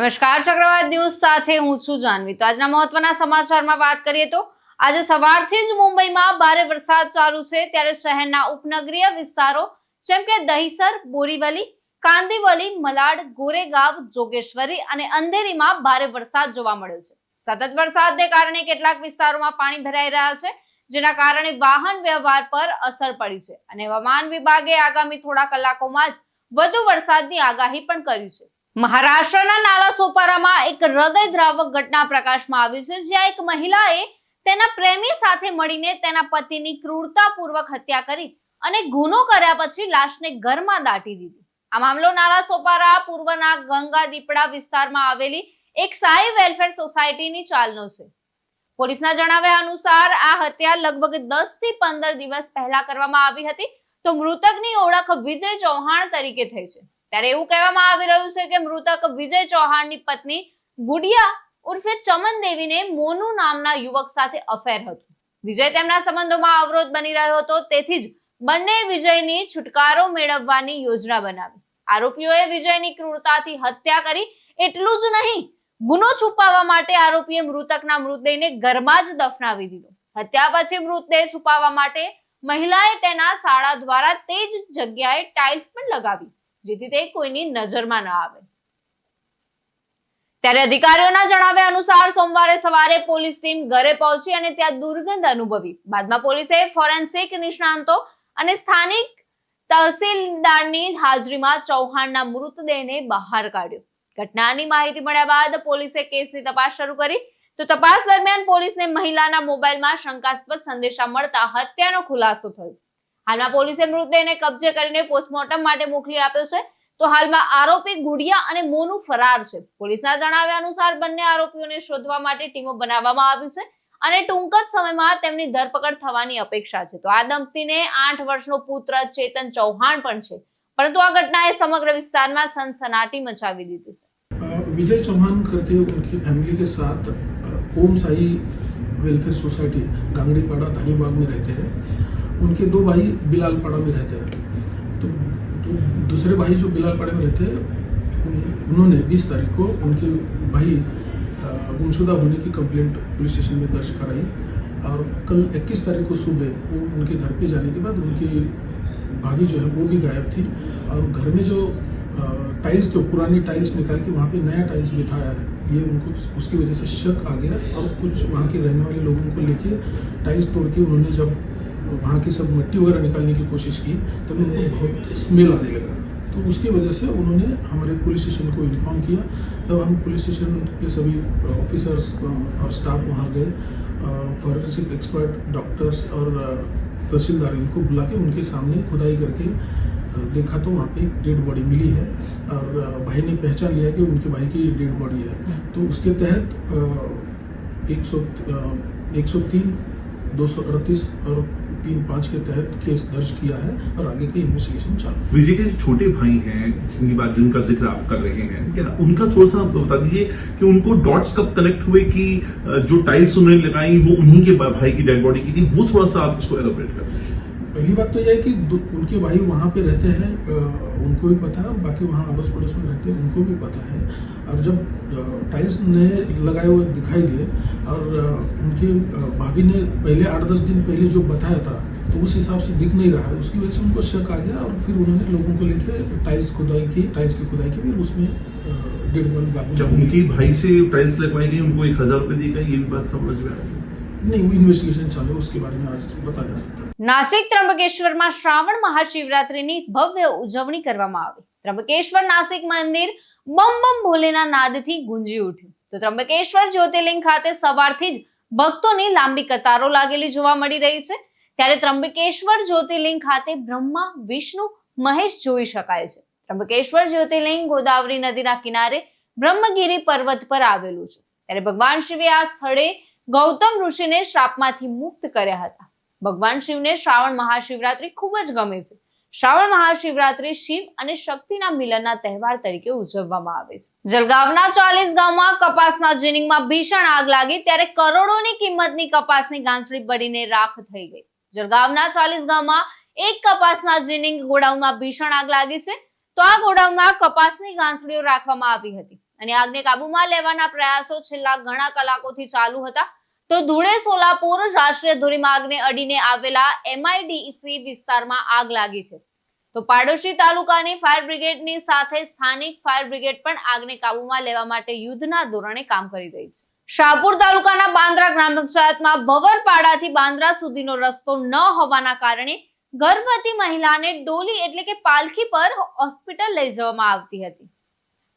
નમસ્કાર, ચક્રવાત ન્યૂઝ સાથે હું છું જાનવી। તો આજના મહત્વના સમાચારમાં વાત કરીએ તો આજે સવારથી જ મુંબઈમાં ભારે વરસાદ ચાલુ છે, ત્યારે શહેરના ઉપનગરીય વિસ્તારો જેમ કે દહીસર, બોરીવલી, કાંદિવલી, મલાડ, ગોરેગાંવ, જોગેશ્વરી અને અંધેરીમાં ભારે વરસાદ જોવા મળ્યો છે। સતત વરસાદને કારણે કેટલાક વિસ્તારોમાં પાણી ભરાઈ રહ્યા છે, જેના કારણે વાહન વ્યવહાર પર અસર પડી છે અને હવામાન વિભાગે આગામી થોડા કલાકોમાં જ વધુ વરસાદની આગાહી પણ કરી છે। મહારાષ્ટ્રના નાલાસોપારામાં એક હૃદયદ્રાવક ઘટના પ્રકાશમાં આવી છે, જ્યાં એક મહિલાએ તેના પ્રેમી સાથે મળીને તેના પતિની ક્રૂરતાપૂર્વક હત્યા કરી અને ગુનો કર્યા પછી લાશને ઘરમાં દાટી દીધી। આ મામલો નાલાસોપારા પૂર્વના ગંગાદીપડા વિસ્તારમાં આવેલી એક સાઈ વેલફેર સોસાયટીની ચાલનો છે। પોલીસના જણાવ્યા અનુસાર આ હત્યા લગભગ 10 થી 15 દિવસ પહેલા કરવામાં આવી હતી। તો મૃતકની ઓળખ વિજય ચૌહાણ તરીકે થઈ છે। ત્યારે એવું કહેવામાં આવી રહ્યું છે કે મૃતક વિજય ચૌહાણની પત્ની ગુડિયા ઉર્ફે ચમન દેવીને મોનુ નામના યુવક સાથે અફેર હતું। વિજય તેમના સંબંધોમાં અવરોધ બની રહ્યો હતો, તેથી જ બંને વિજયની છુટકારો મેળવવાની યોજના બનાવી। આરોપીઓએ વિજયની ક્રૂરતાથી હત્યા કરી। એટલું જ નહીં, ગુનો છુપાવવા માટે આરોપીએ મૃતકના મૃતદેહને ઘરમાં જ દફનાવી દીધો। હત્યા પછી મૃતદેહ છુપાવવા માટે મહિલાએ તેના સાળા દ્વારા તે જ જગ્યાએ ટાઇલ્સ પણ લગાવી, જેથી તે કોઈની નજરમાં ન આવે। ત્યારે અધિકારીઓના જણાવ્યા અનુસાર સોમવારે સવારે પોલીસ ટીમ ઘરે પહોંચી અને ત્યાં દુર્ગંધ અનુભવી। બાદમાં પોલીસે ફોરેન્સિક નિષ્ણાંતો અને સ્થાનિક તહસીલદારની હાજરીમાં ચૌહાણના મૃતદેહને બહાર કાઢ્યો। ઘટનાની માહિતી મળ્યા બાદ પોલીસે કેસની તપાસ શરૂ કરી। તો તપાસ દરમિયાન પોલીસને મહિલાના મોબાઈલમાં શંકાસ્પદ સંદેશા મળતા હત્યાનો ખુલાસો થયો। હાલમાં પોલીસે મૃતદેહને કબજે કરીને પોસ્ટમોર્ટમ માટે મોકલી આપ્યો છે। તો હાલમાં આરોપી ગુડિયા અને મોનુ ફરાર છે। પોલીસના જણાવ્યા અનુસાર બંને આરોપીઓને શોધવા માટે ટીમો બનાવવામાં આવી છે અને ટૂંક જ સમયમાં તેમની ધરપકડ થવાની અપેક્ષા છે। તો આ દંપતીને 8 વર્ષનો પુત્ર ચેતન ચૌહાણ પણ છે, પરંતુ આ ઘટનાએ समग्र विस्तार में सनसनाटी मचावी दी थी। विजय चौहान करके उनकी फैमिली के साथ ओम साई वेलफेयर सोसाइटी गांगड़ीपाड़ा धानीबाग में रहते हैं। उनके 2 भाई बिलालपाड़ा में रहते हैं। तो दूसरे भाई जो बिलालपाड़ा में रहते हैं, उन्होंने 20 तारीख को उनके भाई गुमशुदा होने की कंप्लेंट पुलिस स्टेशन में दर्ज कराई और कल 21 तारीख को सुबह वो उनके घर पे जाने के बाद उनकी भाभी जो है वो भी गायब थी और घर में जो टाइल्स थे पुरानी टाइल्स निकाल के वहाँ पे नया टाइल्स बिठाया है, ये उनको उसकी वजह से शक आ गया और कुछ वहाँ के रहने वाले लोगों को लेके टाइल्स तोड़ के उन्होंने जब वहाँ की सब मिट्टी वगैरह निकालने की कोशिश की तब उनको बहुत स्मेल आने लगा। तो उसकी वजह से उन्होंने हमारे पुलिस स्टेशन को इन्फॉर्म किया। तब हम पुलिस स्टेशन के सभी ऑफिसर्स और स्टाफ वहाँ गए, फॉरेंसिक एक्सपर्ट, डॉक्टर्स और तहसीलदार इनको बुला के उनके सामने खुदाई करके देखा तो वहाँ पे डेड बॉडी मिली है और भाई ने पहचान लिया कि उनके भाई की डेड बॉडी है। तो उसके तहत 103, 238 और 3-5 के तहत केस दर्ज किया है और आगे की इन्वेस्टिगेशन चालू। विजय के जो छोटे भाई हैं जिनका जिक्र आप कर रहे हैं, क्या उनका थोड़ा सा बता दीजिए कि उनको डॉट्स कब कनेक्ट हुए कि जो टाइल्स उन्होंने लगाई वो उन्हीं के भाई की डेड बॉडी की थी, वो थोड़ा सा आप उसको एलोबरेट कर दीजिए। पहली बात तो यह है कि उनके भाई वहाँ पे रहते हैं, उनको भी पता है, बाकी वहाँ अड़ोस पड़ोस में रहते हैं उनको भी पता है। और जब टाइल्स नए लगाए हुए दिखाई दिए और उनकी भाभी ने पहले 8-10 दिन पहले जो बताया था तो उस हिसाब से दिख नहीं रहा है, उसकी वजह से उनको शक आ गया और फिर उन्होंने लोगों को लेकर टाइल्स की खुदाई की, फिर उसमें डेढ़ बॉडी बाद में। जब उनके भाई से टाइल्स लगवाई गई उनको 1000 रुपए दी गई, ये भी बात समझ में आई? नहीं, वो इन्वेस्टिगेशन चालू है, उसके बारे में आज बता नहीं सकता। નાસિક ત્રંબકેશ્વરમાં શ્રાવણ મહાશિવરાત્રીની ભવ્ય ઉજવણી કરવામાં આવી। ત્રંબકેશ્વર નાસિક મંદિર બમ બમ ભોલેના નાદથી ગુંજી ઉઠ્યું। તો ત્રંબકેશ્વર જ્યોતિર્લિંગ ખાતે સવારથી જ ભક્તોની લાંબી કતારો લાગેલી જોવા મળી રહી છે। ત્યારે ત્રંબકેશ્વર જ્યોતિર્લિંગ ખાતે બ્રહ્મા, વિષ્ણુ, મહેશ જોઈ શકાય છે। ત્રંબકેશ્વર જ્યોતિર્લિંગ ગોદાવરી નદીના કિનારે બ્રહ્મગીરી પર્વત પર આવેલું છે। ત્યારે ભગવાન શિવે આ સ્થળે ગૌતમ ઋષિને શ્રાપમાંથી મુક્ત કર્યા હતા। ભગવાન શિવને શ્રાવણ મહાશિવરાત્રી ખૂબ જ ગમે છે। શ્રાવણ મહાશિવરાત્રી શિવ અને શક્તિના મિલનના તહેવાર તરીકે ઉજવવામાં આવે છે। જલગાવના 40 ગામમાં કપાસના જીનિંગમાં ભીષણ આગ લાગી, ત્યારે કરોડોની કિંમતની કપાસની ગાંસડી બળીને રાખ થઈ ગઈ। જલગાવના 40 ગામમાં એક કપાસના જીનિંગ ગોડાઉનમાં ભીષણ આગ લાગી છે। તો આ ગોડાઉનમાં કપાસની ગાંસડીઓ રાખવામાં આવી હતી અને આગને કાબુમાં લેવાના પ્રયાસો છેલ્લા ઘણા કલાકોથી ચાલુ હતા. તો ધુળે સોલાપુર રાષ્ટ્રીય ધોરીમાર્ગને અડીને આવેલા MIDC વિસ્તારમાં આગ લાગી છે. તો પાડોશી તાલુકાની ફાયર બ્રિગેડની સાથે સ્થાનિક ફાયર બ્રિગેડ પણ આગને કાબુમાં લેવા માટે યુદ્ધના ધોરણે કામ કરી રહી છે. શાહપુર તાલુકાના બાંદ્રા ગ્રામ પંચાયતમાં ભવરપાડાથી બાંદ્રા સુધીનો રસ્તો ન હોવાના કારણે ગર્ભવતી મહિલાને ડોલી એટલે કે પાલખી પર હોસ્પિટલ લઈ જવામાં આવતી હતી.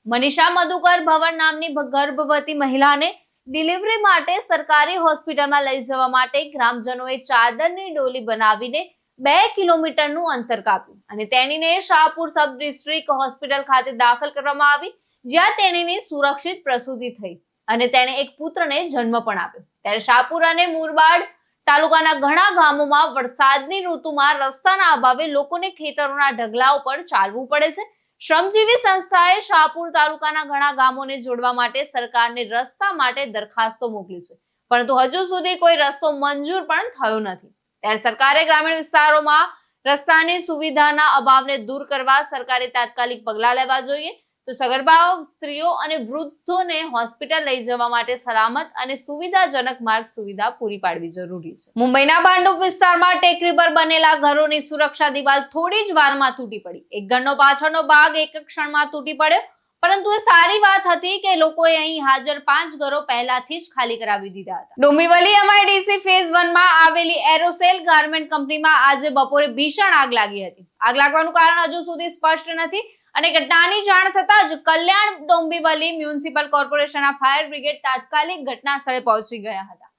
મનીષા મધુકર ભવર નામની ગર્ભવતી મહિલાને ડિલિવરી માટે સરકારી હોસ્પિટલમાં લઈ જવા માટે ગ્રામજનોએ ચાદરની ડોલી બનાવીને 2 કિલોમીટરનું અંતર કાપ્યું અને તેણીને શાહપુર સબ ડિસ્ટ્રિક્ટ હોસ્પિટલ ખાતે દાખલ કરવામાં આવી, જ્યાં તેણીની સુરક્ષિત પ્રસૂતિ થઈ અને તેણે એક પુત્રને જન્મ પણ આપ્યો. ત્યારે શાહપુર અને મુરબાડ તાલુકાના ઘણા ગામોમાં વરસાદની ઋતુમાં રસ્તાના અભાવે લોકોને ખેતરોના ઢગલા ઉપર ચાલવું પડે છે. શ્રમજીવી સંસ્થાએ શાહપુર તાલુકાના ઘણા ગામોને જોડવા માટે સરકારને રસ્તા માટે દરખાસ્તો મોકલી છે, પરંતુ હજુ સુધી કોઈ રસ્તો મંજૂર પણ થયો નથી. ત્યારે સરકારે ગ્રામીણ વિસ્તારોમાં રસ્તાની સુવિધાના અભાવને દૂર કરવા સરકારે તાત્કાલિક પગલાં લેવા જોઈએ. તો સગર્ભા સ્ત્રીઓ અને વૃદ્ધોને હોસ્પિટલ લઈ જવા માટે સલામત અને સુવિધાજનક માર્ગ સુવિધા પૂરી પાડવી જરૂરી છે. મુંબઈના ભાંડુપ વિસ્તારમાં ટેકરી પર બનેલા ઘરોની સુરક્ષા દિવાલ થોડી જ વારમાં તૂટી પડી. એક ઘરનો પાછળનો ભાગ એક ક્ષણમાં તૂટી પડ્યો, પરંતુ એ સારી વાત હતી કે લોકોએ અહીં હાજર 5 ઘરો પહેલાથી જ ખાલી કરાવી દીધા હતા. ડોંબીવલી MIDC ફેઝ 1 માં આવેલી એરોસેલ ગાર્મેન્ટ કંપનીમાં આજે બપોરે ભીષણ આગ લાગી હતી. આગ લાગવાનું કારણ હજુ સુધી સ્પષ્ટ નથી અને ઘટનાની જાણ થતાં જ કલ્યાણ ડોંબીવલી મ્યુનિસિપલ કોર્પોરેશનના ફાયર બ્રિગેડ તાત્કાલિક ઘટના સ્થળે પહોંચી ગયા હતા.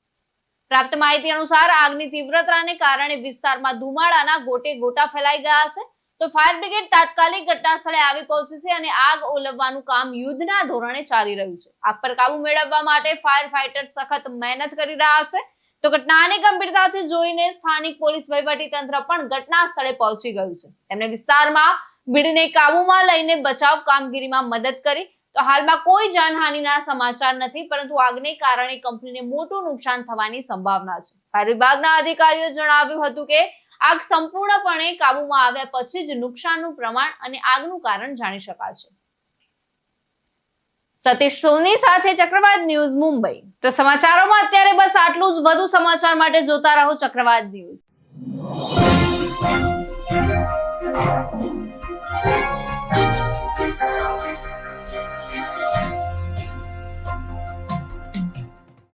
પ્રાપ્ત માહિતી અનુસાર આગની તીવ્રતાને કારણે વિસ્તારમાં ધુમાડાના ગોટે ગોટા ફેલાઈ ગયા છે. તો ફાયર બ્રિગેડ તાત્કાલિક ઘટના સ્થળે આવી પહોંચી છે અને આગ ઓલવવાનું કામ યુદ્ધના ધોરણે ચાલી રહ્યું છે. આગ પર કાબુ મેળવવા માટે ફાયર ફાઈટર સખત મહેનત કરી રહ્યા છે. તો ઘટનાની ગંભીરતાથી જોઈને સ્થાનિક પોલીસ વહીવટી તંત્ર પણ ઘટના સ્થળે પહોંચી ગયું છે. તેમણે વિસ્તારમાં ભીડને કાબુમાં લઈને બચાવ કામગીરીમાં મદદ કરી. તો હાલમાં કોઈ જાનહાનિના સમાચાર નથી, પરંતુ આગને કારણે કંપનીને મોટું નુકસાન થવાની સંભાવના છે. ફાયર વિભાગના અધિકારીઓ જણાવ્યું હતું કે આગ સંપૂર્ણપણે કાબુમાં આવ્યા પછી જ નુકસાનનું પ્રમાણ અને આગનું કારણ જાણી શકાશે. સતીશ સોની સાથે ચક્રવાત ન્યૂઝ મુંબઈ. તો સમાચારોમાં અત્યારે બસ આટલું જ. વધુ સમાચાર માટે જોતા રહો ચક્રવાત ન્યૂઝ.